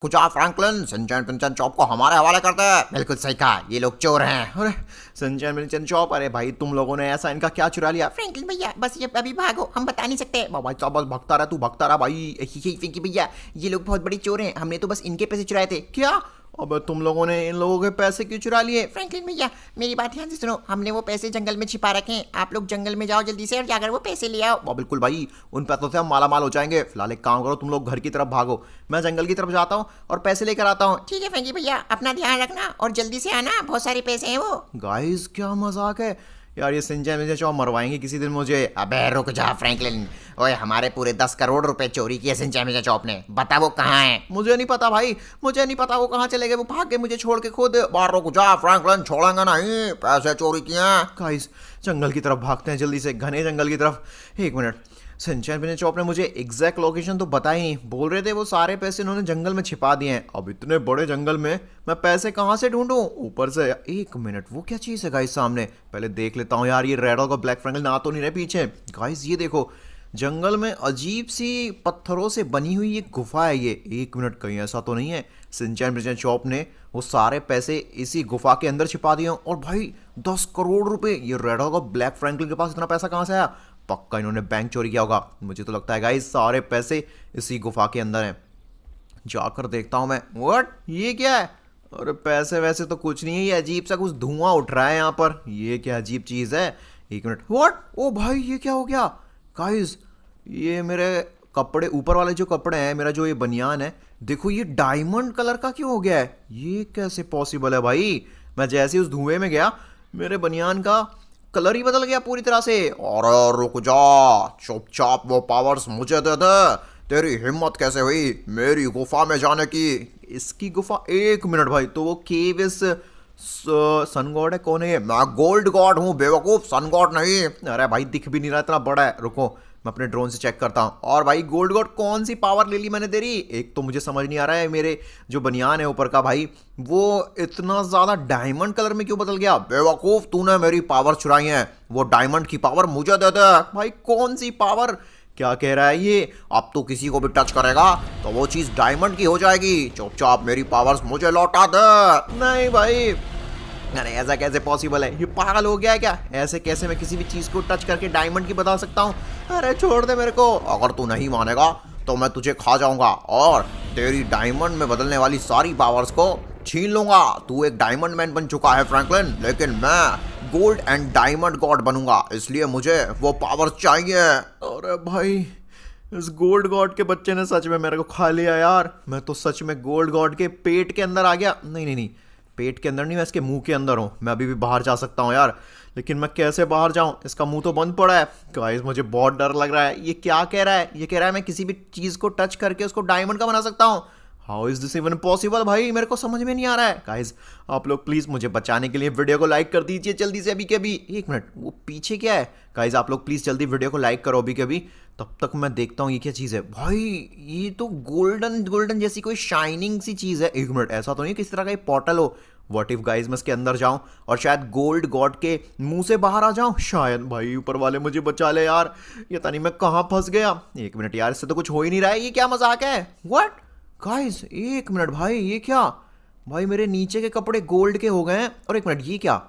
कुछ आप Franklin sunshine पिंचन chop को हमारे हवाले करते हैं। बिल्कुल सही कहा, ये लोग चोर हैं। अरे सनशाइन पिंचन चॉप, अरे भाई तुम लोगों ने ऐसा इनका क्या चुरा लिया? फ्रैंकलिन भैया बस ये अभी भागो, हम बता नहीं सकते। भाई साहब बस भगता रहा, तू भगता रहा भाई। फ्रैंकी भैया ये लोग बहुत बड़ी चोर हैं, हमने तो बस इनके पैसे चुराए थे। क्या? अब तुम लोगों ने इन लोगों के पैसे क्यों चुरा लिए? फ्रैंकलिन भैया मेरी बात ध्यान से सुनो, हमने वो पैसे जंगल में छिपा रखे हैं। आप लोग जंगल में जाओ जल्दी से और जाकर वो पैसे ले आओ। बिल्कुल भाई, उन पैसों से हम माला माल हो जाएंगे। फिलहाल एक काम करो, तुम लोग घर की तरफ भागो, मैं जंगल की तरफ जाता हूँ और पैसे लेकर आता हूँ। ठीक है फ्रैंकी भैया, अपना ध्यान रखना और जल्दी से आना, बहुत सारे पैसे हैं वो। गाइस क्या मजाक है यार, ये सिंचन मुझे चौ मरवाएंगे किसी दिन मुझे। अबे रुक जा फ्रैंकलिन, ओए हमारे पूरे 10 करोड़ रुपए चोरी किए सिंचाई चॉप ने। बता वो कहाँ है? मुझे नहीं पता भाई, मुझे नहीं पता वो कहाँ चले गए। वो भाग गए मुझे छोड़ के खुद। बाहर रुक जा फ्रैंकलिन, छोड़ेंगे नहीं, पैसे चोरी किए। गाइस जंगल की तरफ भागते हैं जल्दी से, घने जंगल की तरफ। एक मिनट, सिंचन बिना चौप ने मुझे एग्जैक्ट लोकेशन तो बताई नहीं। बोल रहे थे वो सारे पैसे इन्होंने जंगल में छिपा दिए हैं। अब इतने बड़े जंगल में मैं पैसे कहाँ से ढूंढूं? ऊपर से एक मिनट, वो क्या चीज़ है गाइस सामने? पहले देख लेता हूँ यार, ये रेड और ब्लैक फ्रैंकल ना तो नहीं रहे पीछे। गाइस ये देखो, जंगल में अजीब सी पत्थरों से बनी हुई एक गुफा है ये। एक मिनट, कहीं ऐसा तो नहीं है सिंचन बिना चौप ने वो सारे पैसे इसी गुफा के अंदर छिपा दिए? और भाई 10 करोड़ रुपए, ये रेड और ब्लैक फ्रैंकलिन के पास इतना पैसा कहाँ से आया? पक्का इन्होंने बैंक चोरी किया होगा। मुझे तो लगता है गाइस सारे पैसे इसी गुफा के अंदर हैं। जाकर देखता हूं मैं। व्हाट, ये क्या है? अरे पैसे वैसे तो कुछ नहीं है, ये अजीब सा कुछ धुआं उठ रहा है यहाँ पर। ये क्या अजीब चीज है? एक मिनट, व्हाट, ओ भाई ये क्या हो गया? गाइस ये मेरे कपड़े, ऊपर वाले जो कपड़े हैं, मेरा जो ये बनियान है, देखो ये डायमंड कलर का क्यों हो गया है? ये कैसे पॉसिबल है भाई? मैं जैसे उस धुएं में गया, मेरे बनियान का कलर ही बदल गया पूरी तरह से। और रुक जा, चुपचाप वो पावर्स मुझे दे दे। तेरी हिम्मत कैसे हुई मेरी गुफा में जाने की? इसकी गुफा? एक मिनट भाई, तो वो केव इस सन गॉड है? कौन है ये? मैं गोल्ड गॉड हूँ बेवकूफ, सन गॉड नहीं। अरे भाई दिख भी नहीं रहा, इतना बड़ा है। रुको मैं अपने ड्रोन से चेक करता हूँ। और भाई गोल्ड गॉड कौन सी पावर ले ली मैंने तेरी? एक तो मुझे समझ नहीं आ रहा है, मेरे जो बनियान है ऊपर का भाई, वो इतना ज्यादा डायमंड कलर में क्यों बदल गया? बेवकूफ, तूने मेरी पावर चुराई है। वो डायमंड की पावर मुझे दे दे। भाई कौन सी पावर? क्या कह रहा है ये? अब तू किसी को भी टच करेगा तो वो चीज डायमंड की हो जाएगी। चुपचाप मेरी पावर्स मुझे लौटा दे। नहीं भाई, अरे ऐसा कैसे पॉसिबल है? ये पागल हो गया है क्या? ऐसे कैसे मैं किसी भी चीज को टच करके डायमंड की बता सकता हूँ? अरे छोड़ दे मेरे को। अगर तू नहीं मानेगा तो मैं तुझे खा जाऊंगा और तेरी डायमंड में बदलने वाली सारी पावर्स को छीन लूंगा। तू एक डायमंड मैन बन चुका है फ्रैंकलिन, लेकिन मैं गोल्ड एंड डायमंड गॉड बनूंगा, इसलिए मुझे वो पावर चाहिए। अरे भाई इस गोल्ड गॉड के बच्चे ने सच में मेरे को खा लिया यार। मैं तो सच में गोल्ड गॉड के पेट के अंदर आ गया। नहीं नहीं नहीं, पेट के अंदर नहीं, मैं इसके मुंह के अंदर हूँ। मैं अभी भी बाहर जा सकता हूँ यार, लेकिन मैं कैसे बाहर जाऊँ? इसका मुंह तो बंद पड़ा है। गाइस मुझे बहुत डर लग रहा है। ये क्या कह रहा है? ये कह रहा है मैं किसी भी चीज़ को टच करके उसको डायमंड का बना सकता हूँ। How is this even possible? भाई मेरे को समझ में नहीं आ रहा है। गाइस आप लोग प्लीज़ मुझे बचाने के लिए वीडियो को लाइक कर दीजिए जल्दी से अभी के अभी। एक मिनट, वो पीछे क्या है? गाइस आप लोग प्लीज़ जल्दी वीडियो को लाइक करो अभी के अभी, तब तक मैं देखता हूँ ये क्या चीज़ है। भाई ये तो गोल्डन गोल्डन जैसी कोई शाइनिंग सी चीज़ है। एक मिनट, ऐसा तो नहीं किस तरह का ये पोर्टल हो? व्हाट इफ गाइस मैं इसके अंदर जाऊं और शायद गोल्ड गॉड के मुंह से बाहर आ जाऊं? शायद। भाई ऊपर वाले मुझे बचा ले यार, ये नहीं मैं कहां फंस गया। एक मिनट यार, इससे तो कुछ हो ही नहीं रहा है। ये क्या मजाक है? व्हाट गाइस, एक मिनट भाई, ये क्या? भाई मेरे नीचे के कपड़े गोल्ड के हो गए हैं। और एक मिनट, ये क्या?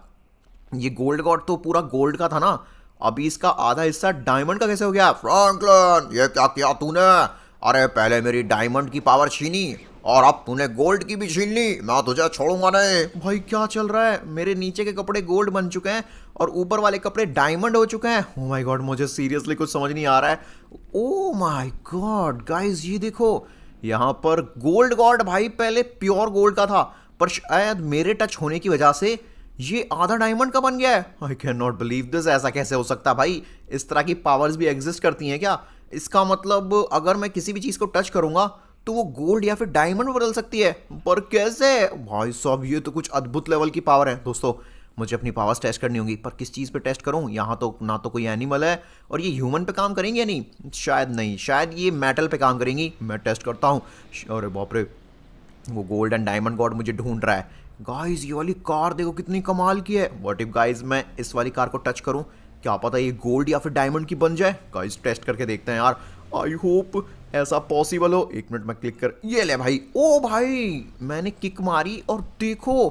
ये गोल्ड गॉड तो पूरा गोल्ड का था ना, अभी इसका आधा हिस्सा डायमंड का कैसे हो गया? फ्रैंकलिन ये क्या किया तूने? अरे पहले मेरी डायमंड की पावर छीनी और अब तूने गोल्ड की भी छीन ली। मैं तुझे छोड़ूंगा नहीं। भाई क्या चल रहा है? मेरे नीचे के कपड़े गोल्ड बन चुके हैं और ऊपर वाले कपड़े डायमंड हो चुके हैं। ओह माय गॉड, मुझे सीरियसली कुछ समझ नहीं आ रहा है। ओह माय गॉड गाइस, ये देखो यहाँ पर गोल्ड गॉड भाई पहले प्योर गोल्ड का था, पर शायद मेरे टच होने की वजह से ये आधा डायमंड का बन गया है। I can not believe this. ऐसा कैसे हो सकता है भाई? इस तरह की पावर्स भी एग्जिस्ट करती हैं क्या? इसका मतलब अगर मैं किसी भी चीज़ को टच करूंगा तो वो गोल्ड या फिर डायमंड बदल सकती है। पर कैसे? भाई साहब ये तो कुछ अद्भुत लेवल की पावर है। दोस्तों मुझे अपनी पावर्स टेस्ट करनी होगी, पर किस चीज़ पे टेस्ट करूं? यहाँ तो ना तो कोई एनिमल है, और ये ह्यूमन पे काम करेंगे या नहीं? शायद नहीं, शायद ये मेटल पे काम करेंगी। मैं टेस्ट करता हूँ। अरे बाप रे, वो गोल्ड एंड डायमंड गॉड मुझे ढूंढ रहा है। गाइस ये वाली कार देखो कितनी कमाल की है। व्हाट इफ गाइस मैं इस वाली कार को टच करूं, क्या पता ये गोल्ड या फिर डायमंड की बन जाए। गाइस टेस्ट करके देखते हैं यार। आई होप ऐसा पॉसिबल हो? एक मिनट में क्लिक कर, ये ले भाई। ओ भाई, मैंने किक मारी और देखो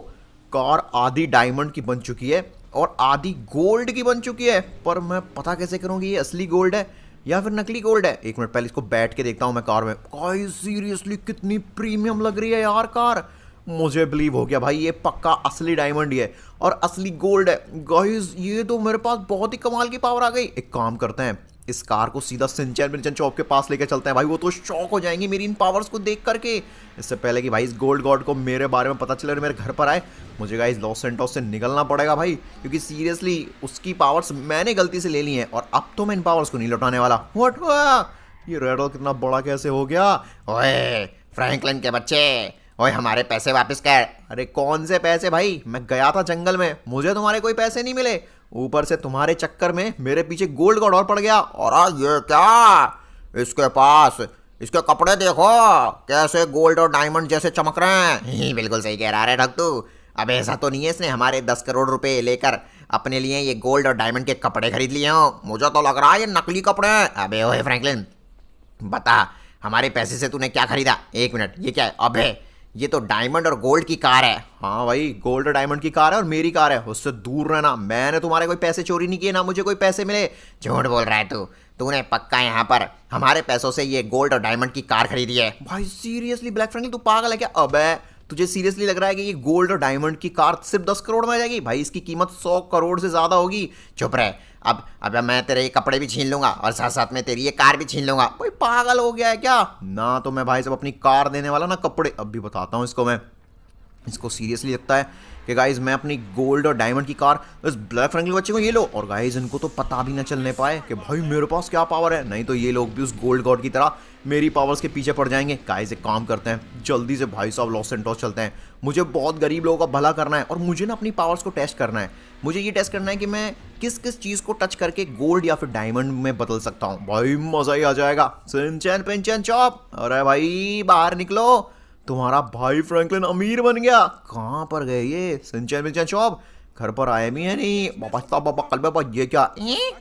कार आधी डायमंड की बन चुकी है और आधी गोल्ड की बन चुकी है। पर मैं पता कैसे करूंगी ये असली गोल्ड है या फिर नकली गोल्ड है? एक मिनट पहले इसको बैठ के देखता हूं मैं कार में। गाइस सीरियसली कितनी प्रीमियम लग रही है यार कार। मुझे बिलीव हो गया भाई, ये पक्का असली डायमंड ही है और असली गोल्ड है। गाइस ये तो मेरे पास बहुत ही कमाल की पावर आ गई। एक काम करते हैं, इस कार को सीधा सिंचैन विंचैन चौक के पास लेके चलते हैं भाई। वो तो शॉक हो जाएंगे मेरी इन पावर्स को देख करके। इससे पहले कि भाई इस गोल्ड गॉड को मेरे बारे में पता चले और मेरे घर पर आए, मुझे गाइस लॉस सैंटोस से निकलना पड़ेगा भाई, क्योंकि सीरियसली उसकी पावर्स मैंने गलती से ले ली हैं और अब तो मैं इन पावर्स को नहीं लौटाने वाला। व्हाट हुआ? ये रेडल कितना बड़ा कैसे हो गया? ओए फ्रैंकलिन के बच्चे, ओए हमारे पैसे वापस कर। अरे कौन से पैसे भाई? मैं गया था जंगल में, मुझे तुम्हारे कोई पैसे नहीं मिले। ऊपर से तुम्हारे चक्कर में मेरे पीछे गोल्ड गॉड और पड़ गया। और ये क्या, इसके पास इसके कपड़े देखो कैसे गोल्ड और डायमंड जैसे चमक रहे हैं। बिल्कुल सही कह रहा है ढक तू। अब ऐसा तो नहीं है इसने हमारे 10 करोड़ रुपए लेकर अपने लिए ये गोल्ड और डायमंड के कपड़े खरीद लिए हो? मुझे तो लग रहा है ये नकली कपड़े हैं। अबे ओए फ्रैंकलिन, बता हमारे पैसे से तूने क्या खरीदा? एक मिनट, ये क्या है? अबे ये तो डायमंड और गोल्ड की कार है। हाँ भाई, गोल्ड और डायमंड की कार है और मेरी कार है, उससे दूर रहना। मैंने तुम्हारे कोई पैसे चोरी नहीं किए, ना मुझे कोई पैसे मिले। झूठ बोल रहा है तू। तूने पक्का यहाँ पर हमारे पैसों से ये गोल्ड और डायमंड की कार खरीदी है? भाई सीरियसली ब्लैक फ्रैंकलिन तू पागल है क्या? अबे तुझे सीरियसली लग रहा है कि ये गोल्ड और डायमंड की कार सिर्फ 10 करोड़ में आ जाएगी? भाई इसकी कीमत 100 करोड़ से ज्यादा होगी। चुप रहे। अब मैं तेरे ये कपड़े भी छीन लूंगा और साथ साथ में तेरी ये कार भी छीन लूंगा। भाई पागल हो गया है क्या? ना तो मैं भाई सब अपनी कार देने वाला, ना कपड़े। अब भी बताता हूँ इसको मैं। इसको सीरियसली लगता है कि गाइज मैं अपनी गोल्ड और डायमंड की कार इस ब्लैक फ्रैंकलिन बच्चे को ये लो, और गाइज इनको तो पता भी ना चलने पाए कि भाई मेरे पास क्या पावर है। नहीं तो ये लोग भी उस गोल्ड गॉड की तरह मेरी पावर्स के पीछे पड़ जाएंगे। गाइज एक काम करते हैं, जल्दी से भाई साहब लॉस सैंटोस चलते हैं। मुझे बहुत गरीब लोगों का भला करना है और मुझे ना अपनी पावर्स को टेस्ट करना है। मुझे ये टेस्ट करना है कि मैं किस किस चीज़ को टच करके गोल्ड या फिर डायमंड में बदल सकता हूँ। भाई मजा ही आ जाएगा। सिंचैन पिंचैन चॉप, अरे भाई बाहर निकलो, तुम्हारा भाई फ्रैंकलिन अमीर बन गया। कहाँ पर गए ये सिंचैन पिंचैन चॉप? घर पर आए भी है नहीं। बाबा कल बाबा ये क्या?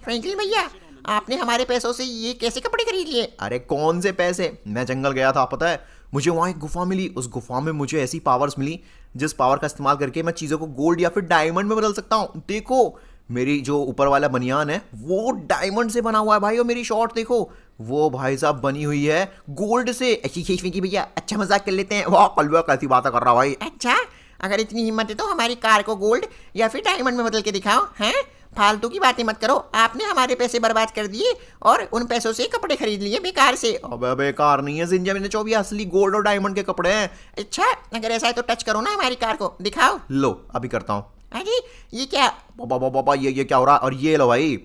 फ्रैंकलिन भैया, आपने हमारे पैसों से ये कैसे कपड़े खरीद लिए? अरे कौन से पैसे? मैं जंगल गया था, पता है मुझे वहाँ एक गुफा मिली। उस गुफा में मुझे ऐसी पावर्स मिली जिस पावर का इस्तेमाल करके मैं चीज़ों को गोल्ड या फिर डायमंड में बदल सकता हूँ। देखो मेरी जो ऊपर वाला बनियान है वो डायमंड से बना हुआ है भाई, और मेरी शॉर्ट देखो वो भाई साहब बनी हुई है गोल्ड से। की भैया अच्छा मजाक कर लेते हैं। वाह कलवा कैसी बात कर रहा भाई। अच्छा, अगर इतनी हिम्मत है तो हमारी कार को गोल्ड या फिर डायमंड में बदल के दिखाओ। हैं, फालतू की बातें मत करो। आपने हमारे पैसे बर्बाद कर दिए और उन पैसों से कपड़े खरीद लिए बेकार से। अबे बेकार नहीं है जिंजा, मैंने 24 असली गोल्ड और डायमंड के कपड़े हैं। अच्छा, अगर ऐसा है तो टच करो ना हमारी कार को, दिखाओ। लो अभी करता हूँ। अरे ये क्या? बाबा ये क्या हो रहा? और ये लो भाई,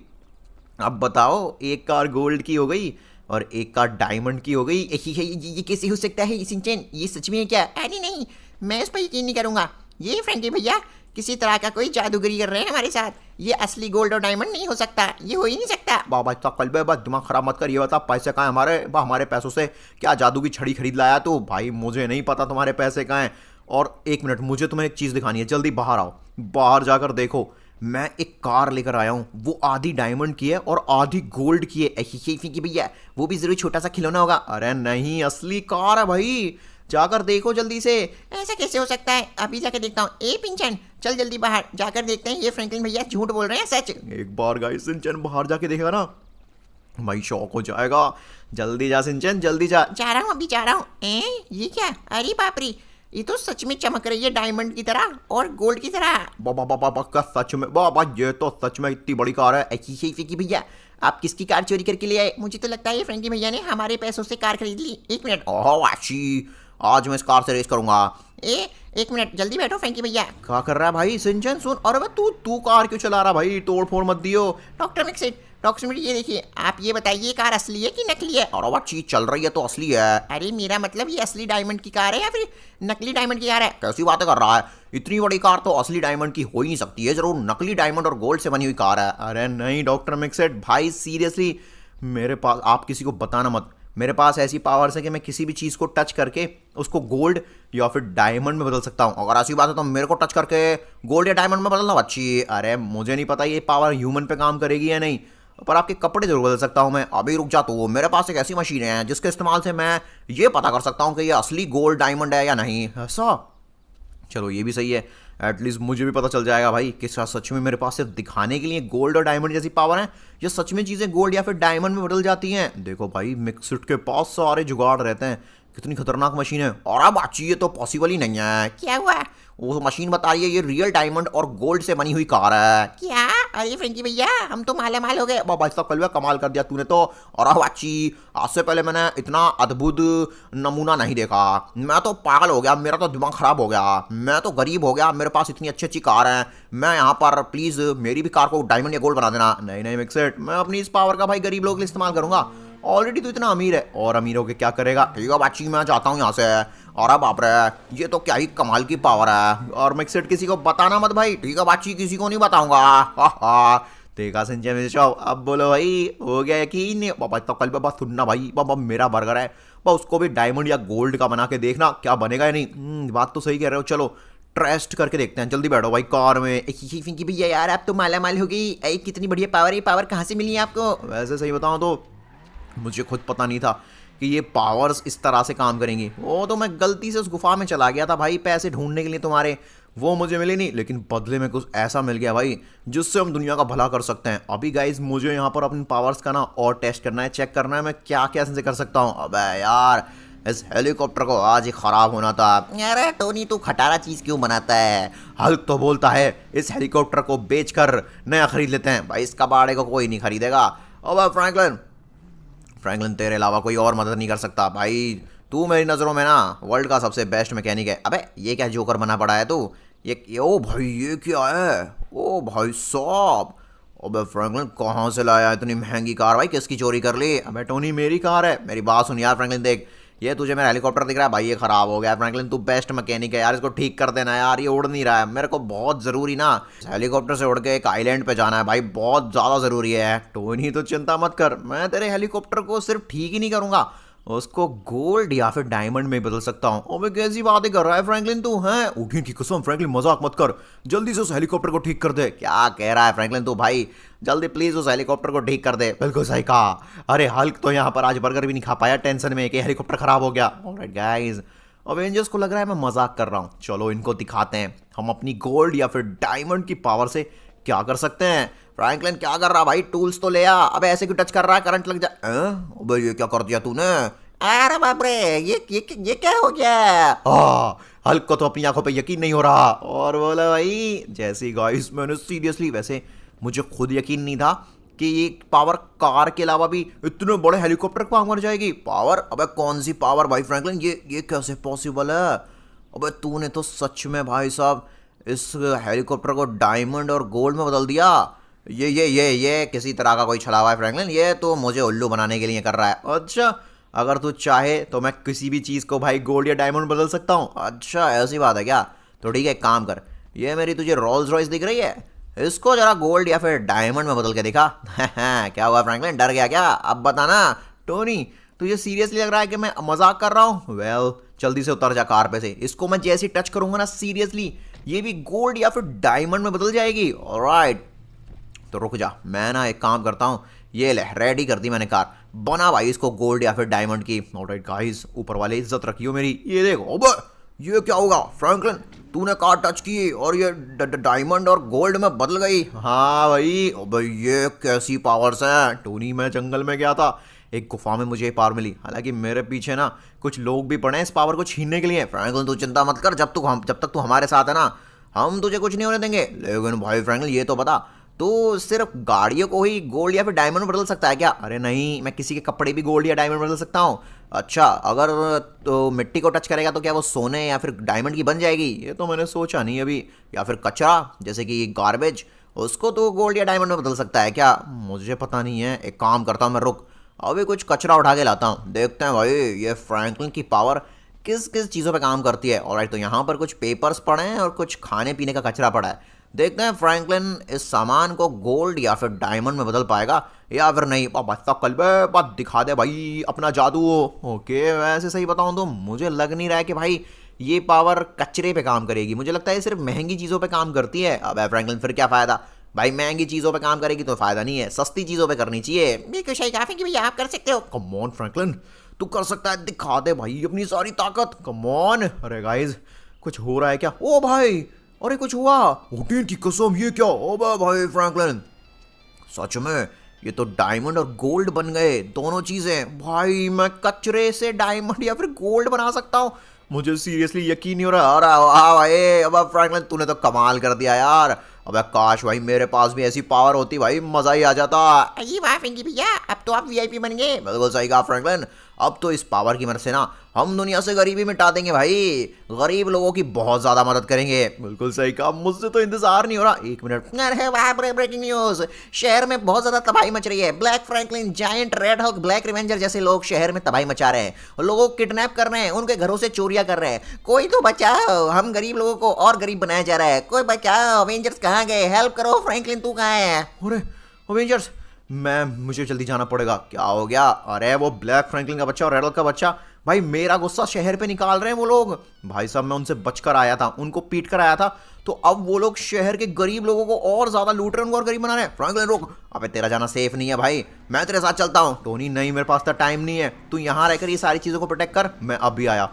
अब बताओ एक कार गोल्ड की हो गई और एक कार डायमंड की हो गई। ये कैसे हो सकता है सिंचैन? ये सच में है क्या? अरे नहीं, मैं इस पर यकीन नहीं करूंगा। ये फ्रैंकलिन भैया किसी तरह का कोई जादूगरी कर रहे हैं हमारे साथ। ये असली गोल्ड और डायमंड नहीं हो सकता, ये हो ही नहीं सकता। बाबा इतना कलबे बस दिमाग खराब मत कर। ये बता पैसे कहाँ हैं हमारे? हमारे पैसों से क्या जादू की छड़ी खरीद लाया तू? भाई मुझे नहीं पता तुम्हारे पैसे कहाँ हैं। और एक मिनट, मुझे तुम्हें एक चीज़ दिखानी है, जल्दी बाहर आओ। बाहर जाकर देखो, मैं एक कार लेकर आया हूँ। वो आधी डायमंड की है और आधी गोल्ड की है। ऐसी भैया, वो भी जरूर छोटा सा खिलौना होगा। अरे नहीं, असली कार है भाई, जाकर देखो जल्दी से। ऐसा कैसे हो सकता है? अभी जाकर देखता हूँ। ए पिंचन, चल जल्दी बाहर जाकर देखते हैं ये फ्रैंकलिन भैया झूठ बोल रहे हैं सच। एक बार गाइस सिंचन बाहर जाके देखेगा ना भाई शौक हो जाएगा। जल्दी जा सिंचन, जल्दी जा। जा रहा हूँ, अभी जा रहा हूँ। ये क्या? अरे बाप रे, ये तो सच में चमक रही है डायमंड की तरह और गोल्ड की तरह। बाबा का सच में? बाबा ये तो सच में इतनी बड़ी कार है। की भैया, आप किसकी कार चोरी करके ले आए? मुझे तो लगता है ये फ्रैंकलिन भैया ने हमारे पैसों से कार खरीद ली। एक मिनट। ओह वाशी, आज मैं इस कार से रेस करूंगा। एक मिनट, जल्दी बैठो फ्रैंकी भैया। क्या कर रहा है भाई सिंचन? सुन, अरे तू कार क्यों चला रहा भाई? तोड़ फोड़ मत दियो। डॉक्टर मिक्सिट, ये देखिए, आप ये बताइए ये कार असली है कि नकली है? और वह चीज चल रही है तो असली है। अरे मेरा मतलब ये असली डायमंड की कार है या फिर नकली डायमंड की कार है? कैसी बातें कर रहा है? इतनी बड़ी कार तो असली डायमंड की हो ही नहीं सकती है, जरूर नकली डायमंड और गोल्ड से बनी हुई कार है। अरे नहीं डॉक्टर मिक्सेट भाई, सीरियसली मेरे पास, आप किसी को बताना मत, मेरे पास ऐसी पावर्स है कि मैं किसी भी चीज़ को टच करके उसको गोल्ड या फिर डायमंड में बदल सकता हूँ। अगर ऐसी बात है तो मेरे को टच करके गोल्ड या डायमंड में बदलना अच्छी। अरे मुझे नहीं पता ये पावर ह्यूमन पे काम करेगी या नहीं। पर आपके कपड़े जरूर बदल सकता हूँ मैं। अभी रुक जा तू, मेरे पास एक ऐसी मशीन है जिसके इस्तेमाल से मैं ये पता कर सकता हूँ कि ये असली गोल्ड डायमंड है या नहीं। ऐसा? चलो ये भी सही है, एटलीस्ट मुझे भी पता चल जाएगा भाई कि सच में मेरे पास सिर्फ दिखाने के लिए गोल्ड और डायमंड जैसी पावर है या सच में चीज़ें गोल्ड या फिर डायमंड में बदल जाती हैं। देखो भाई मिक्सिट के पास सारे जुगाड़ रहते हैं, कितनी खतरनाक मशीन है। और अब बाची ये तो पॉसिबल ही नहीं है। क्या हुआ? वो मशीन बता रही है ये रियल डायमंड और गोल्ड से बनी हुई कार है। क्या? अरे फ्रेंकी भैया, हम तो माला माल हो गए। भाई साहब कलवा कमाल कर दिया तूने तो। और अब बाची आज से पहले मैंने इतना अद्भुत नमूना नहीं देखा। मैं तो पागल हो गया, मेरा तो दिमाग खराब हो गया, मैं तो गरीब हो गया, मेरे पास इतनी अच्छी अच्छी कार है। मैं यहाँ पर प्लीज मेरी भी कार को डायमंड या गोल्ड बना देना। नहीं नहीं मिक्सेट, मैं अपनी इस पावर का भाई गरीब लोगों के लिए इस्तेमाल करूंगा। ऑलरेडी तो इतना अमीर है, और अमीर होके क्या करेगा। ठीक है बाची, मैं चाहता हूँ यहाँ से। और अब बाप रे, ये तो क्या ही कमाल की पावर है। और मिक्सेट किसी को बताना मत भाई। ठीक है बाची, किसी को नहीं बताऊंगा। हा देखा सिंचन मेरे शॉप, अब बोलो भाई हो गया यकीन? बाबा तो कल बाबा सुनना भाई, बाबा मेरा बर्गर है, बाबा उसको भी डायमंड या गोल्ड का बना के देखना क्या बनेगा या नहीं। बात तो सही कह रहे हो। चलो टेस्ट करके देखते हैं, जल्दी बैठो भाई कार में। फ्रेंकी भैया यार, आप तो माला माल हो गई। अरे कितनी बढ़िया पावर है, ये पावर कहाँ से मिली है आपको? वैसे सही बताऊं तो मुझे खुद पता नहीं था कि ये पावर्स इस तरह से काम करेंगी। वो तो मैं गलती से उस गुफा में चला गया था भाई पैसे ढूंढने के लिए तुम्हारे, वो मुझे मिले नहीं, लेकिन बदले में कुछ ऐसा मिल गया भाई जिससे हम दुनिया का भला कर सकते हैं। अभी गाइज मुझे यहाँ पर अपनी पावर्स का ना और टेस्ट करना है, चेक करना है मैं क्या क्या ऐसे कर सकता हूँ। अबे यार, इस हेलीकॉप्टर को आज ही खराब होना था। अरे टोनी, तू खटारा चीज क्यों बनाता है? हल्क तो बोलता है इस हेलीकॉप्टर को बेचकर नया खरीद लेते हैं। भाई इस कबाड़े को कोई नहीं खरीदेगा। अब फ्रैंकलिन तेरे अलावा कोई और मदद नहीं कर सकता भाई। तू मेरी नज़रों में ना वर्ल्ड का सबसे बेस्ट मैकेनिक है। अबे ये क्या जोकर बना पड़ा है तू? ये ओ भाई ये क्या है? ओ भाई साहब, अबे फ्रैंकलिन कहाँ से लाया इतनी महंगी कार भाई? किसकी चोरी कर ली? अबे टोनी मेरी कार है। मेरी बात सुन यार फ्रैंकलिन, देख ये तुझे मेरा हेलीकॉप्टर दिख रहा है भाई, ये खराब हो गया। फ्रैंकलिन तू बेस्ट मैकेनिक है यार, इसको ठीक कर देना यार, ये उड़ नहीं रहा है। मेरे को बहुत ज़रूरी ना हेलीकॉप्टर से उड़ के एक आइलैंड पे जाना है भाई, बहुत ज़्यादा ज़रूरी है। टोनी तो चिंता मत कर, मैं तेरे हेलीकॉप्टर को सिर्फ ठीक ही नहीं करूंगा, उसको गोल्ड या फिर डायमंड में बदल सकता हूँ। अबे कैसी बातें कर रहा है फ्रैंकलिन तू? हैं उठी की कसम फ्रैंकलिन, मजाक मत कर, जल्दी से उस हेलीकॉप्टर को ठीक कर दे। क्या कह रहा है फ्रैंकलिन तू भाई? जल्दी प्लीज उस हेलीकॉप्टर को ठीक कर दे। बिल्कुल सही कहा। अरे हल्क तो यहाँ पर आज बर्गर भी नहीं खा पाया टेंशन में कि हेलीकॉप्टर खराब हो गया। ऑलराइट गाइस, अवेंजर्स को लग रहा है मैं मजाक कर रहा हूँ। चलो इनको दिखाते हैं हम अपनी गोल्ड या फिर डायमंड की पावर से क्या कर सकते हैं। फ्रैंकलिन क्या कर रहा भाई? टूल्स तो ले आ। अबे ऐसे क्यों टच कर रहा है? करंट लग जाए। अबे ये क्या कर दिया तूने? अरे बाप रे, ये क्या हो गया? हल्क को तो अपनी आंखों पे यकीन नहीं हो रहा और बोला भाई जैसी गाइस, मैंने सीरियसली, वैसे मुझे खुद यकीन नहीं था कि ये पावर कार के अलावा भी इतने बड़े हेलीकॉप्टर पर काम कर जाएगी। पावर? अबे कौन सी पावर भाई फ्रैंकलिन? ये कैसे पॉसिबल है? अबे तूने तो सच में भाई साहब इस हेलीकॉप्टर को डायमंड और गोल्ड में बदल दिया। ये किसी तरह का कोई छलावा है फ्रैंकलिन, ये तो मुझे उल्लू बनाने के लिए कर रहा है। अच्छा, अगर तू चाहे तो मैं किसी भी चीज़ को भाई गोल्ड या डायमंड बदल सकता हूँ। अच्छा ऐसी बात है क्या? तो ठीक है, एक काम कर, ये मेरी तुझे रोल्स रॉयस दिख रही है, इसको जरा गोल्ड या फिर डायमंड में बदल के दिखा। क्या हुआ फ्रैंकलिन, डर गया क्या? अब बताना। टोनी तुझे सीरियसली लग रहा है कि मैं मजाक कर रहा हूँ? वेल जल्दी से उतर जा कार पे से, इसको मैं जैसे टच करूंगा ना सीरियसली ये भी गोल्ड या फिर डायमंड में बदल जाएगी। ऑलराइट, तो रुक जा, मैं ना एक काम करता हूँ, ये ले रेडी कर दी मैंने कार, बना भाई इसको गोल्ड या फिर डायमंड की। ऑलराइट गाइस, ऊपर वाले इज्जत रखियो मेरी। ये देखो। अबे ये क्या होगा फ्रैंकलिन? तूने कार टच की और ये डायमंड और गोल्ड में बदल गई। हाँ भाई। अबे ये कैसी पावर्स हैं? टोनी मैं जंगल में गया था, एक गुफा में मुझे ये पावर मिली, हालांकि मेरे पीछे ना कुछ लोग भी पड़े हैं इस पावर को छीनने के लिए। फ्रैंकलिन तू चिंता मत कर, जब तक तू हमारे साथ है ना, हम तुझे कुछ नहीं होने देंगे। लेकिन भाई फ्रैंकलिन ये तो बता, तो सिर्फ गाड़ियों को ही गोल्ड या फिर डायमंड बदल सकता है क्या? अरे नहीं, मैं किसी के कपड़े भी गोल्ड या डायमंड बदल सकता हूँ। अच्छा, अगर तो मिट्टी को टच करेगा तो क्या वो सोने या फिर डायमंड की बन जाएगी? ये तो मैंने सोचा नहीं अभी। या फिर कचरा जैसे कि गार्बेज, उसको तो गोल्ड या डायमंड में बदल सकता है क्या? मुझे पता नहीं है, एक काम करता हूँ मैं, रुक अभी कुछ कचरा उठा के लाता हूँ, देखते हैं भाई ये फ्रैंकलिन की पावर किस किस चीज़ों पे काम करती है। ऑलराइट, तो यहाँ पर कुछ पेपर्स पड़े हैं और कुछ खाने पीने का कचरा पड़ा है। देखते हैं फ्रैंकलिन इस सामान को गोल्ड या फिर डायमंड में बदल पाएगा या फिर नहीं। बच्चा कल बात दिखा दे भाई अपना जादू। ओके, वैसे सही बताऊँ तो मुझे लग नहीं रहा है कि भाई ये पावर कचरे पे काम करेगी, मुझे लगता है ये सिर्फ महंगी चीज़ों पे काम करती है। अब फ्रैंकलिन फिर क्या फ़ायदा? भाई महंगी चीजों पे काम करेगी तो फायदा नहीं है, सस्ती चीजों पे करनी चाहिए। बिल्कुल सही कहा फ्रैंकी भैया, आप कर सकते हो। कम ऑन फ्रैंकलिन, तू कर सकता है, दिखा दे भाई अपनी सारी ताकत, कम ऑन। अरे गाइस कुछ हो रहा है क्या? ओ भाई, अरे कुछ हुआ, ओटिन की कसम, ये क्या? ओ भाई फ्रैंकलिन, सच में ये तो डायमंड और गोल्ड बन गए, दोनों चीजें। भाई मैं कचरे से डायमंड या फिर गोल्ड बना सकता हूँ, मुझे सीरियसली यकीन नहीं हो रहा। अरे वाह भाई, अब फ्रैंकलिन तूने तो कमाल कर दिया यार। अबे काश भाई मेरे पास भी ऐसी पावर होती, भाई मजा ही आ जाता। अरे वाह फ्रैंकी भैया, अब तो आप वीआईपी बन गए। बिल्कुल सही कहा फ्रैंकलिन, अब तो इस पावर की मदद से ना हम दुनिया से गरीबी मिटा देंगे भाई, गरीब लोगों की बहुत ज्यादा मदद करेंगे। बिल्कुल सही कहा, मुझसे तो इंतजार नहीं हो रहा। एक मिनट, अरे वाह, ब्रेकिंग न्यूज, शहर में बहुत ज्यादा तबाही मच रही है। Black Franklin, giant, red hawk, black revenger जैसे लोग शहर में तबाही मचा रहे हैं, लोगों को किडनैप कर रहे हैं, उनके घरों से चोरियां कर रहे हैं। कोई तो बचाओ, हम गरीब लोगों को और गरीब बनाया जा रहा है। कोई बचाओ, अवेंजर्स कहाँ गए? हेल्प करो, फ्रैंकलिन तू कहाँ है? अरे अवेंजर्स, मुझे जल्दी जाना पड़ेगा। क्या हो गया? अरे वो ब्लैक फ्रैंकलिन का बच्चा और रेड हॉक का बच्चा, भाई मेरा गुस्सा शहर पे निकाल रहे हैं वो लोग। भाई साहब मैं उनसे बचकर आया था, उनको पीट कर आया था, तो अब वो लोग शहर के गरीब लोगों को और ज्यादा लूट रहे हैं, उनको और गरीब बना रहे हैं। फ्रैंकलिन रोक, अबे तेरा जाना सेफ नहीं है भाई, मैं तेरे साथ चलता हूँ। टोनी नहीं, मेरे पास तो टाइम नहीं है, तू यहाँ रहकर ये सारी चीजों को प्रोटेक्ट कर, मैं अभी आया।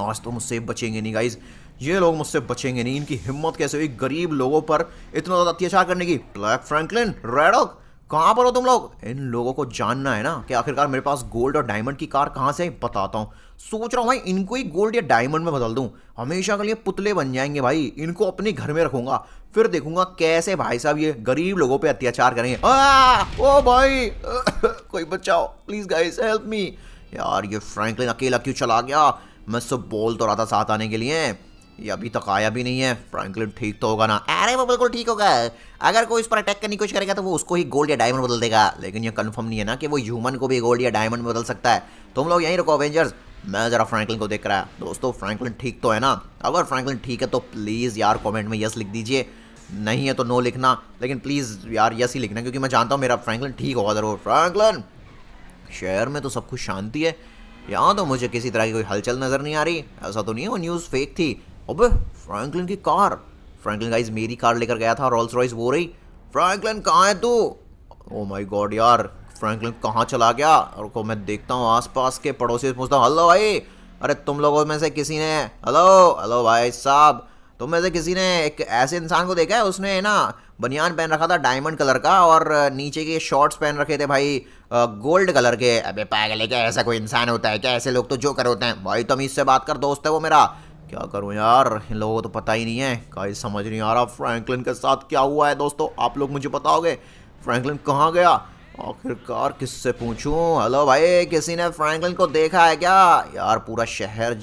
आज तो मुझसे बचेंगे नहीं गाइज, ये लोग मुझसे बचेंगे नहीं। इनकी हिम्मत कैसे हुई गरीब लोगों पर इतना ज्यादा अत्याचार करने की? ब्लैक फ्रैंकलिन, रेड हॉक, कहाँ पर हो तुम लोग? इन लोगों को जानना है ना कि आखिरकार मेरे पास गोल्ड और डायमंड की कार कहाँ से आई, बताता हूँ। सोच रहा हूँ भाई इनको ही गोल्ड या डायमंड में बदल दूं, हमेशा के लिए पुतले बन जाएंगे भाई। इनको अपने घर में रखूंगा, फिर देखूंगा कैसे भाई साहब ये गरीब लोगों पे अत्याचार करेंगे। ओ भाई कोई बचाओ प्लीज गाइस, हेल्प मी। यार ये फ्रैंकलिन अकेला क्यों चला गया? मैं सब बोल तो रहा था साथ आने के लिए, ये अभी तक आया भी नहीं है। फ्रैंकलिन ठीक तो होगा ना? अरे वो बिल्कुल ठीक होगा, अगर कोई इस पर अटैक करने की कोशिश करेगा तो वो उसको ही गोल्ड या डायमंड बदल देगा। लेकिन ये कंफर्म नहीं है ना कि वो ह्यूमन को भी गोल्ड या डायमंड में बदल सकता है। तुम लोग यहीं रुको अवेंजर्स, मैं जरा फ्रैंकलिन को देख रहा है। दोस्तों फ्रैंकलिन ठीक तो है ना? अगर फ्रैंकलिन ठीक है तो प्लीज़ यार कमेंट में यस लिख दीजिए, नहीं है तो नो लिखना, लेकिन प्लीज़ यार यस ही लिखना, क्योंकि मैं जानता हूँ मेरा फ्रैंकलिन ठीक होगा ज़रूर। फ्रैंकलिन, शहर में तो सब कुछ शांति है, यहाँ तो मुझे किसी तरह की कोई हलचल नज़र नहीं आ रही। ऐसा तो नहीं है वो न्यूज़ फेक थी? अबे फ्रैंकलिन की कार, फ्रैंकलिन गाइस मेरी कार लेकर गया था, रोल्स रॉयस वो रही। फ्रैंकलिन कहाँ है तू? ओ माय गॉड यार, फ्रैंकलिन कहाँ चला गया? और को मैं देखता हूँ आसपास के पड़ोसी से पूछता हूँ, हेलो भाई, अरे तुम लोगों में से किसी ने, हेलो हेलो भाई साहब, तुम में से किसी ने एक ऐसे इंसान को देखा है? उसने ना बनियान पहन रखा था डायमंड कलर का और नीचे के शॉर्ट्स पहन रखे थे भाई गोल्ड कलर के। अबे पागल है क्या? ऐसा कोई इंसान होता है क्या? ऐसे लोग तो जोकर होते हैं भाई। तमीज से बात कर, दोस्त है वो मेरा। क्या करूं यार, इन लोगों को तो पता ही नहीं है, कहीं समझ नहीं आ रहा फ्रैंकलिन के साथ क्या हुआ है। दोस्तों आप लोग मुझे बताओगे फ्रैंकलिन कहाँ गया? आखिरकार किससे पूछूं? हेलो भाई, किसी ने फ्रैंकलिन को देखा है क्या? यार पूरा शहर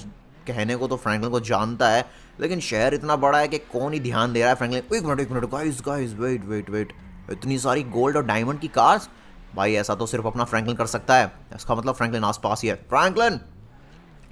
कहने को तो फ्रैंकलिन को जानता है, लेकिन शहर इतना बड़ा है कि कौन ही ध्यान दे रहा है फ्रैंकलिन। एक minute guys guys, wait wait wait, इतनी सारी गोल्ड और डायमंड की कार्स, भाई ऐसा तो सिर्फ अपना फ्रैंकलिन कर सकता है। इसका मतलब फ्रैंकलिन आसपास ही है। फ्रैंकलिन,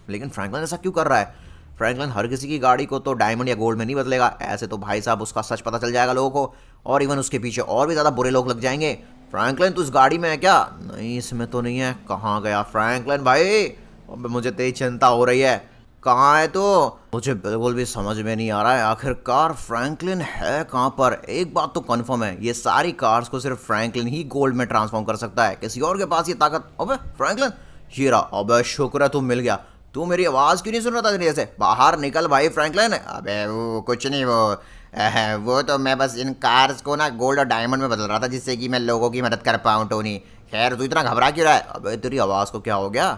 लेकिन फ्रैंकलिन ऐसा क्यों कर रहा है? फ्रैंकलिन हर किसी की गाड़ी को तो डायमंड या गोल्ड में नहीं बदलेगा। ऐसे तो भाई साहब उसका सच पता चल जाएगा लोगों को, और इवन उसके पीछे और भी ज़्यादा बुरे लोग लग जाएंगे। फ्रैंकलिन तू इस गाड़ी में है क्या? नहीं इसमें तो नहीं है। कहाँ गया फ्रैंकलिन भाई? अब मुझे तेरी चिंता हो रही है, कहाँ है तो? मुझे बिल्कुल भी समझ में नहीं आ रहा है आखिरकार फ्रैंकलिन है कहाँ पर। एक बात तो कंफर्म है, ये सारी कार्स को सिर्फ फ्रैंकलिन ही गोल्ड में ट्रांसफॉर्म कर सकता है, किसी और के पास ये ताकत। अबे फ्रैंकलिन, ये रहा। अबे शुक्र है तू मिल गया। तू मेरी आवाज़ क्यों नहीं सुन रहा था तेरे से? बाहर निकल भाई फ्रैंकलिन। अबे वो कुछ नहीं, वो तो मैं बस इन कार्स को ना गोल्ड और डायमंड में बदल रहा था, जिससे कि मैं लोगों की मदद कर पाऊँ। टोनी खैर, तू इतना घबरा क्यों रहा है? अबे तेरी आवाज़ को क्या हो गया?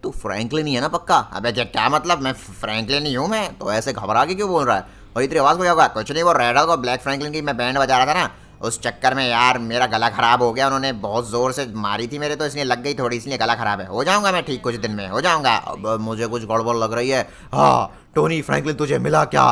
तू फ्रैंकलिन ही है ना पक्का? अबे क्या मतलब? मैं फ्रैंकलिन ही हूँ मैं। तो ऐसे घबरा के क्यों बोल रहा है? और तेरी आवाज़ को क्या होगा? कुछ नहीं, वो रेड हॉक और ब्लैक फ्रैंकलिन की मैं बैंड बजा रहा था ना, उस चक्कर में यार मेरा गला खराब हो गया। उन्होंने बहुत ज़ोर से मारी थी मेरे, तो इसलिए लग गई थोड़ी, इसलिए गला खराब है। हो जाऊंगा मैं ठीक, कुछ दिन में हो जाऊंगा। अब मुझे कुछ गड़बड़ लग रही है। हाँ टोनी, फ्रैंकलिन तुझे मिला क्या?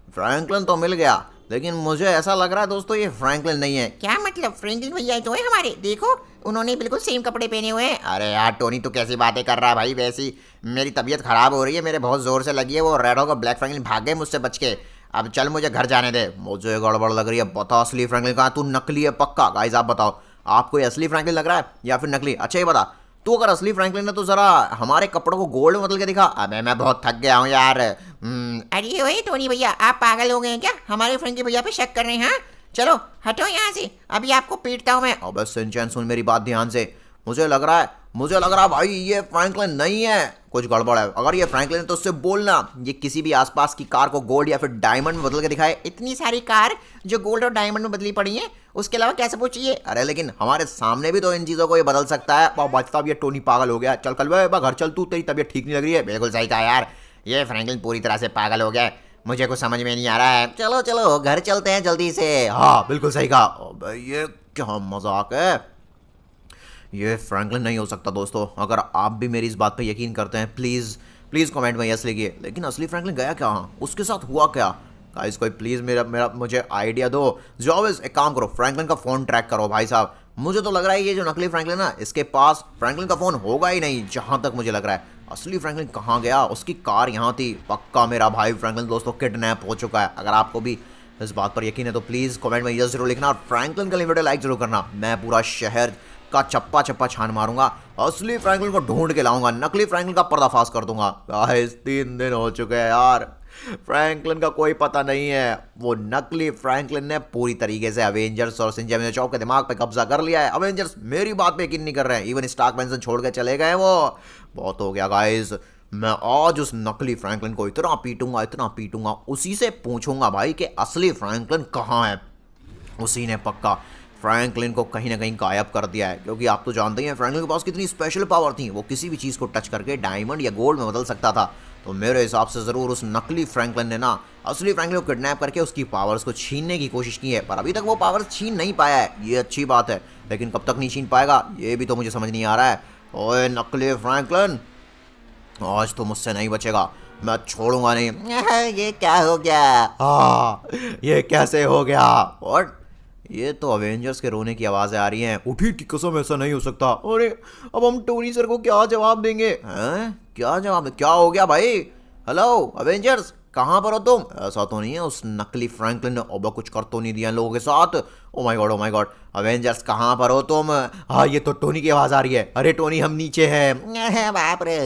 फ्रैंकलिन तो मिल गया, लेकिन मुझे ऐसा लग रहा है दोस्तों ये फ्रैंकलिन नहीं है। क्या मतलब? फ्रैंकलिन भैया तो है हमारे, देखो उन्होंने बिल्कुल सेम कपड़े पहने हुए हैं। अरे यार टोनी, तू कैसी बातें कर रहा है भाई? वैसी मेरी तबीयत खराब हो रही है, मेरे बहुत ज़ोर से लगी है। वो रेड हॉक और ब्लैक फ्रैंकलिन भाग गए मुझसे बच के। अब चल मुझे घर जाने दे। मुझे गड़बड़ लग रही है, बता असली फ्रैंकलिन कहाँ? तू नकली है पक्का? गाइस आप बताओ, आपको ये असली फ्रैंकलिन लग रहा है या फिर नकली? अच्छा ये बता, तू अगर असली फ्रैंकलिन है तो जरा हमारे कपड़ों को गोल्ड में बदल के दिखा। अबे मैं बहुत थक गया हूँ यार। अरे वही टोनी भैया, आप पागल हो गए हैं क्या? हमारे फ्रैंकी भैया पे शक कर रहे हैं? हाँ चलो हटो यहाँ से, अभी आपको पीटता हूँ मैं। अबे सिंचैन सुन मेरी बात ध्यान से, मुझे लग रहा है भाई ये फ्रैंकलिन नहीं है, कुछ गड़बड़ है। अगर ये फ्रैंकलिन है तो उससे बोलना ये किसी भी आसपास की कार को गोल्ड या फिर डायमंड में बदल के दिखाए। इतनी सारी कार जो गोल्ड और डायमंड में बदली पड़ी हैं, उसके अलावा क्या सब चाहिए? अरे लेकिन हमारे सामने भी तो इन चीजों को ये बदल सकता है। भाई साहब ये टोनी पागल हो गया, चल कल घर चल, तू तेरी तबीयत ठीक नहीं लग रही है। बिल्कुल सही कहा यार, ये फ्रैंकलिन पूरी तरह से पागल हो गया है, मुझे कुछ समझ में नहीं आ रहा है। चलो चलो घर चलते हैं जल्दी से। हाँ बिल्कुल सही कहा। अबे ये क्या मजाक है, ये फ्रैंकलिन नहीं हो सकता दोस्तों। अगर आप भी मेरी इस बात पे यकीन करते हैं प्लीज़ प्लीज़ कमेंट में यस लिखिए। लेकिन असली फ्रैंकलिन गया कहाँ, उसके साथ हुआ क्या? गाइस कोई प्लीज़ मेरा मुझे आइडिया दो। जॉबिस एक काम करो, फ्रैंकलिन का फ़ोन ट्रैक करो भाई साहब। मुझे तो लग रहा है ये जो नकली फ्रैंकलिन है ना, इसके पास फ्रैंकलिन का फ़ोन होगा ही नहीं, जहाँ तक मुझे लग रहा है। असली फ्रैंकलिन कहाँ गया? उसकी कार यहाँ थी, पक्का मेरा भाई फ्रैंकलिन दोस्तों किडनैप हो चुका है। अगर आपको भी इस बात पर यकीन है तो प्लीज़ कमेंट में यस जरूर लिखना और फ्रैंकलिन का वीडियो लाइक जरूर करना। मैं पूरा शहर का चप्पा चप्पा छान मारूंगा, असली फ्रैंकलिन को ढूंढ के लाऊंगा, नकली फ्रैंकलिन का पर्दाफाश कर दूंगा। गाइस 3 दिन हो चुके हैं यार, फ्रैंकलिन का कोई पता नहीं है। वो नकली फ्रैंकलिन ने पूरी तरीके से अवेंजर्स और सिंचैन चौक के दिमाग पे कब्जा कर लिया है। अवेंजर्स मेरी बात पे यकीन नहीं कर रहे हैं, इवन स्टार्क मेंशन छोड़ के चले गए। वो बहुत हो गया गाइस, मैं आज उस नकली फ्रैंकलिन को इतना पीटूंगा, उसी से पूछूंगा भाई कि असली फ्रैंकलिन कहाँ है। उसी ने पक्का फ्रैंकलिन को कहीं ना कहीं गायब कर दिया है, क्योंकि आप तो जानते ही हैं फ्रैंकलिन के पास कितनी स्पेशल पावर थी। वो किसी भी चीज़ को टच करके डायमंड या गोल्ड में बदल सकता था। तो मेरे हिसाब से ज़रूर उस नकली फ्रैंकलिन ने ना असली फ्रैंकलिन को किडनैप करके उसकी पावर्स को छीनने की कोशिश की है, पर अभी तक वो पावर्स छीन नहीं पाया है। ये अच्छी बात है, लेकिन कब तक नहीं छीन पाएगा ये भी तो मुझे समझ नहीं आ रहा है। ओए नकली फ्रैंकलिन, आज तो मुझसे नहीं बचेगा, मैं छोड़ूंगा नहीं। ये क्या हो गया? हाँ ये कैसे हो गया? और ये तो अवेंजर्स के रोने की आवाज़ें आ रही हैं। उठी की कसम, ऐसा नहीं हो सकता। अरे अब हम टोनी सर को क्या जवाब देंगे? हैं क्या जवाब, क्या हो गया भाई? हेलो अवेंजर्स, कहाँ पर हो तुम? ऐसा तो नहीं है उस नकली फ्रैंकलिन ने अब कुछ कर तो नहीं दिया इन लोगों के साथ? ओ माय गॉड अवेंजर्स कहाँ पर हो तुम? हाँ ये तो टोनी की आवाज़ आ रही है। अरे टोनी हम नीचे हैं। बाप रे,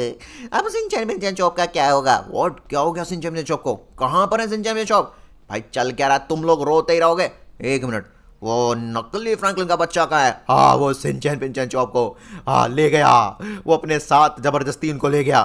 अब सिंचैन चौक का क्या होगा? व्हाट, क्या हो गया सिंचैन चौक को? कहाँ पर है सिंचैन चौक? भाई चल क्या रहा, तुम लोग रोते ही रहोगे। एक मिनट, वो नकली फ्रैंकलिन का बच्चा कहाँ है? हाँ वो सिंचैन पिंचैन चौक को हाँ ले गया, वो अपने साथ जबरदस्ती उनको ले गया,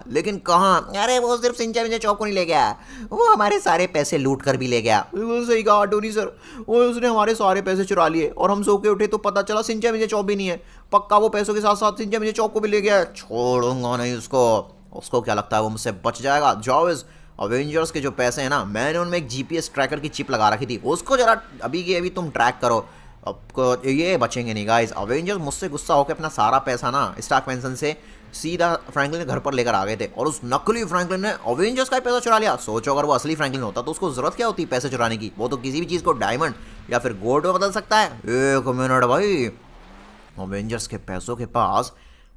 लेकिन कहाँ? अरे वो सिर्फ सिंचैन चौक को नहीं ले गया, वो हमारे सारे पैसे लूट कर भी ले गया। बिल्कुल सही कहा टोनी सर, वो उसने हमारे सारे पैसे चुरा लिए और हम सो के उठे तो पता चला सिंचैन चौक भी नहीं है। पक्का वो पैसों के साथ साथ सिंचैन चौक को भी ले गया। छोड़ूंगा नहीं उसको क्या लगता है वो मुझसे बच जाएगा? जॉबिस अवेंजर्स के जो पैसे हैं ना, मैंने उनमें एक जीपीएस ट्रैकर की चिप लगा रखी थी, उसको जरा अभी के अभी तुम ट्रैक करो। अब ये बचेंगे नहीं गाइस। अवेंजर्स मुझसे गुस्सा होकर अपना सारा पैसा ना स्टार्क मेंशन से सीधा फ्रैंकलिन के घर पर लेकर आ गए थे, और उस नकली फ्रैंकलिन ने अवेंजर्स का पैसा चुरा लिया। सोचो अगर वो असली फ्रैंकलिन होता तो उसको जरूरत क्या होती पैसे चुराने की? वो तो किसी भी चीज़ को डायमंड या फिर गोल्ड में बदल सकता है। एक मिनट भाई, अवेंजर्स के पैसों के पास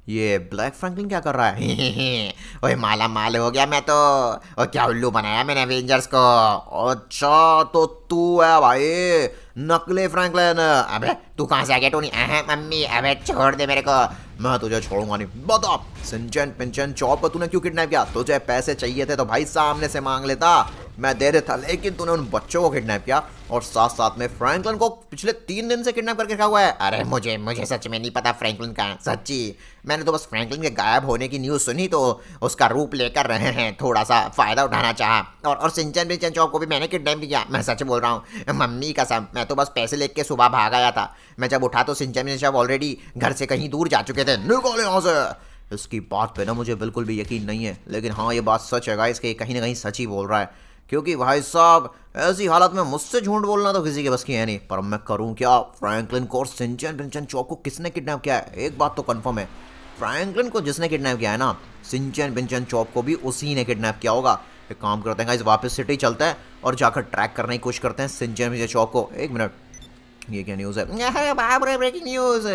ये ब्लैक फ्रैंकलिन क्या कर रहा है? ओए माला माल हो गया मैं तो, और क्या उल्लू बनाया मैंने अवेंजर्स को। अच्छा तो तू है भाई नकली फ्रैंकलिन? अबे तू कहाँ से आ गया टोनी? मम्मी अबे छोड़ दे मेरे को। मैं तुझे छोड़ूंगा नहीं। बता सिंचैन पिंचैन चौक को तूने क्यों किडनैप किया? तुझे पैसे चाहिए थे तो भाई सामने से मांग लेता, मैं दे देता, लेकिन तूने उन बच्चों को किडनैप किया और साथ साथ में फ्रैंकलिन को पिछले 3 दिन से किडनैप करके रखा हुआ है। अरे मुझे सच में नहीं पता फ्रैंकलिन का है, सच्ची। मैंने तो बस फ्रैंकलिन के गायब होने की न्यूज़ सुनी तो उसका रूप लेकर रहे हैं, थोड़ा सा फायदा उठाना चाहा। और सिंचैन पिंचैन चौक को भी मैंने किडनैप किया, मैं सच बोल रहा हूँ मम्मी कसम। मैं तो बस पैसे लेके सुबह भाग आया था, मैं जब उठा तो सिंचैन पिंचैन चौक ऑलरेडी घर से कहीं दूर जा चुके थे। निकल यहाँ से। इसकी बात पे ना मुझे बिल्कुल भी यकीन नहीं है, लेकिन हाँ ये बात सच है गाइस कि कहीं ना कहीं सच ही बोल रहा है, क्योंकि भाई साहब ऐसी हालत में मुझसे झूठ बोलना तो किसी के बस की है नहीं। पर मैं करूं क्या? फ्रैंकलिन को और सिंचैन पिंचैन चौक को किसने किडनैप किया है? एक बात तो कंफर्म है, फ्रैंकलिन को जिसने किडनैप किया है ना, सिंचैन पिंचैन चौक को भी उसी ने किडनैप किया होगा। एक काम करते हैं गाइस, वापस सिटी चलते हैं और जाकर ट्रैक करने की कोशिश करते हैं सिंचैन पिंचैन चौक को। एक मिनट, ये क्या न्यूज़ है? बाप रे, ब्रेकिंग न्यूज़।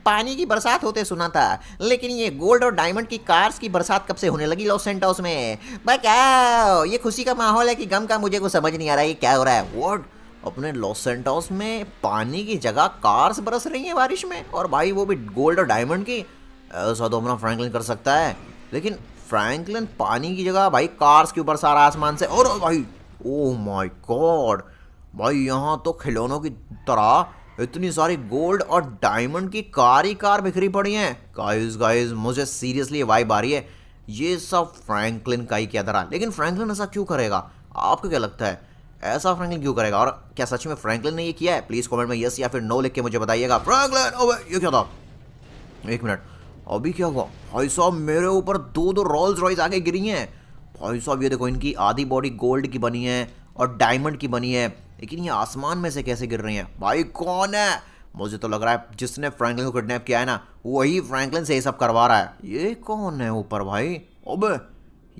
पानी की बरसात होते सुना था, लेकिन ये गोल्ड और डायमंड की कार्स की बरसात कब से होने लगी लॉस सैंटोस में? क्या ये खुशी का माहौल है कि गम का? मुझे कुछ समझ नहीं आ रहा है क्या हो रहा है। व्हाट, अपने लॉस सैंटोस में पानी की जगह कार्स बरस रही हैं बारिश में, और भाई वो भी गोल्ड और डायमंड की? ऐसा तो अपना फ्रैंकलिन कर सकता है, लेकिन फ्रैंकलिन पानी की जगह भाई कार्स क्यों बरसा रहा है आसमान से? और भाई ओ माय गॉड, भाई यहाँ तो खिलौनों की तरह इतनी सारी गोल्ड और डायमंड की कार ही कार बिखरी पड़ी हैं। गाइस गाइस मुझे सीरियसली वाइब आ रही है, ये सब फ्रैंकलिन का ही क्या तरह। लेकिन फ्रैंकलिन ऐसा क्यों करेगा, आपको क्या लगता है ऐसा फ्रैंकलिन क्यों करेगा? और क्या सच में फ्रैंकलिन ने ये किया है? प्लीज कमेंट में यस या फिर नो लिख के मुझे बताइएगा। फ्रैंकलिन, ओए ये क्या था? एक मिनट, अभी क्या हुआ? भाई साहब मेरे ऊपर दो दो रोल्स रॉयस आके गिरी हैं। भाई साहब ये देखो, इनकी आधी बॉडी गोल्ड की बनी है और डायमंड की बनी है, लेकिन ये आसमान में से कैसे गिर रही हैं? भाई कौन है? मुझे तो लग रहा है जिसने फ्रैंकलिन को किडनैप किया है ना, वही फ्रैंकलिन से ये सब करवा रहा है। ये कौन है ऊपर भाई? अबे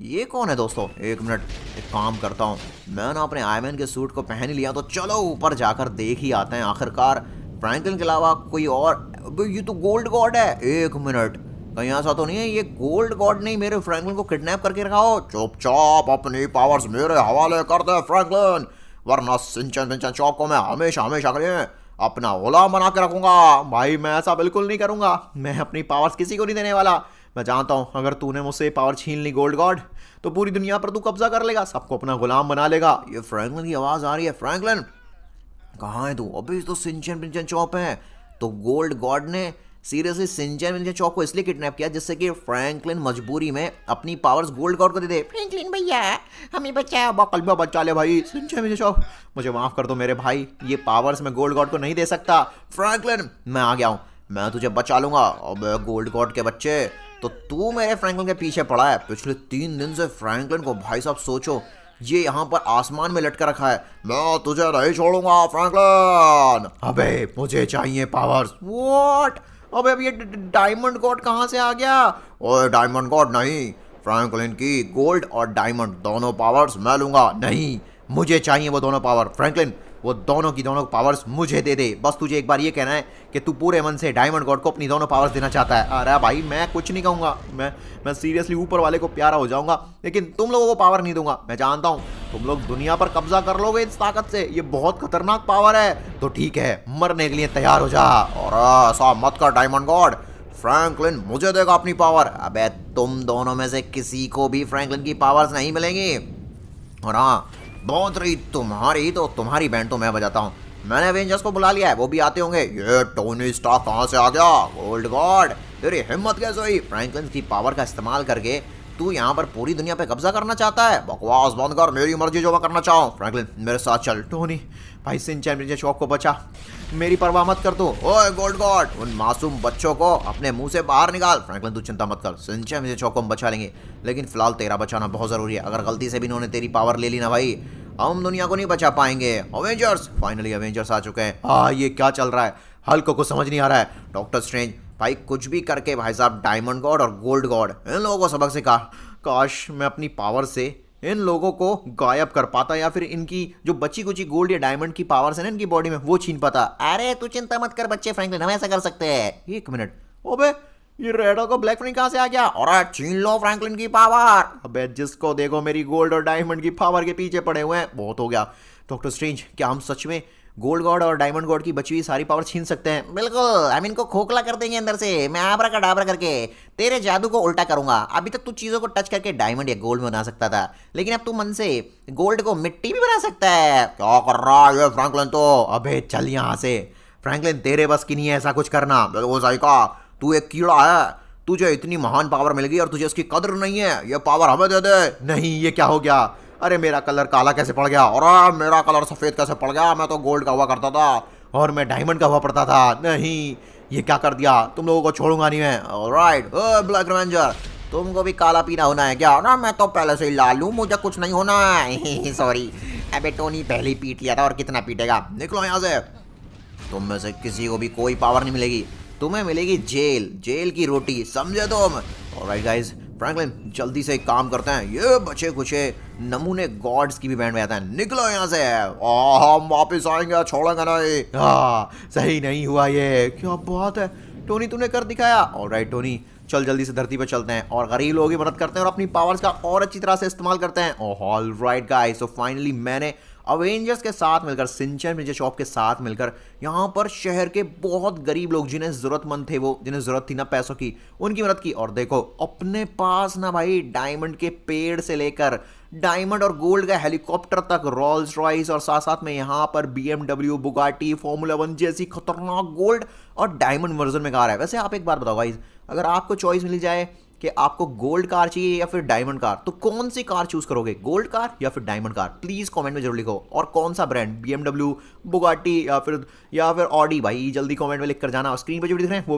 ये कौन है दोस्तों? एक मिनट, एक काम करता हूँ, मैं ना अपने आयरन के सूट को पहन ही लिया, तो चलो ऊपर जाकर देख ही आते हैं आखिरकार फ्रैंकलिन के अलावा कोई और। अबे ये तो गोल्ड गॉड है। एक मिनट, कहीं ऐसा तो नहीं है ये गोल्ड गॉड नहीं मेरे फ्रैंकलिन को किडनैप करके रखा हो? चुपचाप अपनी पावर्स मेरे हवाले कर दे फ्रैंकलिन, वरना सिंचन चौक को मैं हमेशा हमेशा के लिए अपना गुलाम बना के रखूंगा। भाई मैं ऐसा बिल्कुल नहीं करूंगा, मैं अपनी पावर्स किसी को नहीं देने वाला। मैं जानता हूं अगर तूने मुझसे पावर छीन ली गोल्ड गॉड, तो पूरी दुनिया पर तू कब्जा कर लेगा, सबको अपना गुलाम बना लेगा। ये फ्रैंकलिन की आवाज आ रही है। फ्रैंकलिन कहाँ है तू? अभी तो सिंचन पिंचन चौक है। तो गोल्ड गॉड ने सीरियसली सिंचन पिंचन चौक को इसलिए किडनैप किया जिससे कि फ्रैंकलिन मजबूरी में अपनी पावर्स गोल्ड गॉड को दे दे। फ्रैंकलिन भैया हमें बचाओ। बकलबा बचा ले भाई, सिंचन पिंचन चौक मुझे माफ कर दो मेरे भाई, ये पावर्स मैं गोल्ड गॉड को नहीं दे सकता। फ्रैंकलिन मैं आ गया हूँ, मैं तुझे बचा लूंगा। अब गोल्ड गॉड के बच्चे, तो तू मेरे फ्रैंकलिन के पीछे पड़ा है पिछले 3 दिन से। फ्रैंकलिन को भाई साहब सोचो, ये यहाँ पर आसमान में लटका रखा है। मैं तुझे नहीं छोड़ूंगा फ्रैंकलिन। अबे मुझे चाहिए पावर्स। व्हाट? अबे अब ये डायमंड गॉड कहाँ से आ गया? ओए डायमंड गॉड नहीं, फ्रैंकलिन की गोल्ड और डायमंड दोनों पावर्स मैं लूंगा। नहीं, मुझे चाहिए वो दोनों पावर। फ्रैंकलिन वो दोनों की दोनों पावर्स मुझे दे दे। बस तुझे एक बार ये कहना है कि तू पूरे मन से डायमंड गॉड को अपनी दोनों पावर्स देना चाहता है। अरे भाई मैं कुछ नहीं कहूँगा, मैं सीरियसली ऊपर वाले को प्यारा हो जाऊंगा, लेकिन तुम लोगों को पावर नहीं दूंगा। मैं जानता हूँ तुम लोग दुनिया पर कब्जा कर लोगे इस ताकत से, ये बहुत खतरनाक पावर है। तो ठीक है, मरने के लिए तैयार हो जा। और ऐसा मत कर डायमंड गॉड, फ्रैंकलिन मुझे देगा अपनी पावर। अबे तुम दोनों में से किसी को भी फ्रैंकलिन की पावर्स नहीं मिलेंगी। और हाँ, बहुत रही तुम्हारी, तो तुम्हारी बैंड तो मैं बजाता हूँ। मैंने एवेंजर्स को बुला लिया है, वो भी आते होंगे। ये टोनी स्टार्क कहाँ से आ गया? गोल्ड गॉड तेरी हिम्मत कैसे हुई फ्रैंकलिन की पावर का इस्तेमाल करके तू यहाँ पर पूरी दुनिया पे कब्जा करना चाहता है? बकवास बंद कर, मेरी मर्जी जो मैं करना चाहूँ। फ्रैंकलिन मेरे साथ चल। टोनी भाई सिंचन मुझे चौक को बचा, मेरी परवाह मत कर तू। ओए गोल्ड गॉड, उन मासूम बच्चों को अपने मुंह से बाहर निकाल। फ्रैंकलिन तू चिंता मत कर, सिंचन मुझे चौक को हम बचा लेंगे, लेकिन फिलहाल तेरा बचाना बहुत जरूरी है। अगर गलती से भी इन्होंने तेरी पावर ले ली ना भाई, हम दुनिया को नहीं बचा पाएंगे। अवेंजर्स, फाइनली अवेंजर्स आ चुके हैं। हाँ ये क्या चल रहा है? हल्क को समझ नहीं आ रहा है। डॉक्टर स्ट्रेंज भाई कुछ भी करके भाई साहब डायमंड गॉड और गोल्ड गॉड इन लोगों को सबक सिखा। काश मैं अपनी पावर से इन लोगों को गायब कर पाता, या फिर इनकी जो बची कुची गोल्ड या डायमंड की पावर्स है ना इनकी बॉडी में, वो छीन पाता। अरे तू चिंता मत कर बच्चे फ्रैंकलिन, हम ऐसा कर सकते हैं। एक मिनट, ओबे ये रेड और ब्लैक फ्रैंक कहाँ से आ गया? और छीन लो फ्रैंकलिन की पावर। अबे जिसको देखो मेरी गोल्ड और डायमंड की पावर के पीछे पड़े हुए हैं। बहुत हो गया। डॉक्टर स्ट्रेंज क्या हम सच में गोल्ड गॉड और डायमंड गॉड की बची हुई सारी पावर छीन सकते हैं? बिल्कुल, हम इनको खोखला कर देंगे अंदर से। मैं आबराकडाबरा करके तेरे जादू को उल्टा करूंगा। अभी तक तू चीजों को टच करके डायमंड या गोल्ड में बना सकता था, लेकिन अब तू मन से गोल्ड को मिट्टी भी बना सकता है। क्या कर रहा है ये फ्रैंकलिन? तो अबे चल यहाँ से। फ्रैंकलिन तेरे बस की नहीं है ऐसा कुछ करना। बिल्कुल सही कहा, तू एक कीड़ा है, तुझे इतनी महान पावर मिल गई और तुझे उसकी कदर नहीं है। ये पावर हमें दे दे। नहीं, ये क्या हो गया? अरे मेरा कलर काला कैसे पड़ गया? और मेरा कलर सफेद कैसे पड़ गया? मैं तो गोल्ड का हुआ करता था और मैं डायमंड का हुआ पड़ता था। नहीं, ये क्या कर दिया? तुम लोगों को छोड़ूंगा नहीं मैं। ऑलराइट, ब्लैक रेंजर तुमको भी काला पीना होना है क्या? ना मैं तो पहले से ही लाल हूँ, मुझे कुछ नहीं होना है। सॉरी। अबे टोनी पहले ही पीट लिया था, और कितना पीटेगा। निकलो यहाँ से। तुम में से किसी को भी कोई पावर नहीं मिलेगी, तुम्हें मिलेगी जेल, जेल की रोटी, समझे तुम? ऑलराइट गाइस, फ्रैंकलिन जल्दी से एक काम करते हैं, ये बचे कुचे नमूने गॉड्स की भी बैंड में आता है। निकलो यहाँ से, हम वापस आएंगे, छोड़ेंगे नहीं। हाँ सही नहीं हुआ ये। क्या बात है टोनी, तूने कर दिखाया। ऑलराइट टोनी, चल जल्दी से धरती पर चलते हैं और गरीब लोगों की मदद करते हैं और अपनी पावर्स का और अच्छी तरह से इस्तेमाल करते हैं। ऑलराइट गाइस, सो फाइनली मैंने अवेंजर्स के साथ मिलकर, सिंचन मिर्जे शॉप के साथ मिलकर यहाँ पर शहर के बहुत गरीब लोग जिन्हें जरूरतमंद थे, वो जिन्हें जरूरत थी ना पैसों की, उनकी मदद की। और देखो अपने पास ना भाई डायमंड के पेड़ से लेकर डायमंड और गोल्ड का हेलीकॉप्टर तक, रोल्स रॉयस, और साथ साथ में यहाँ पर BMW, बुगाटी, फॉर्मूला 1 जैसी खतरनाक गोल्ड और डायमंड वर्जन में कार है। वैसे आप एक बार बताओ गाइस, अगर आपको चॉइस मिल जाए कि आपको गोल्ड कार चाहिए या फिर डायमंड कार, तो कौन सी कार चूज करोगे, गोल्ड कार या फिर डायमंड कार? प्लीज कमेंट में जरूर लिखो। और कौन सा ब्रांड, BMW, बुगाटी या फिर ऑडी? भाई जल्दी कमेंट में लिख कर जाना। स्क्रीन पर जो दिख रहे हैं वो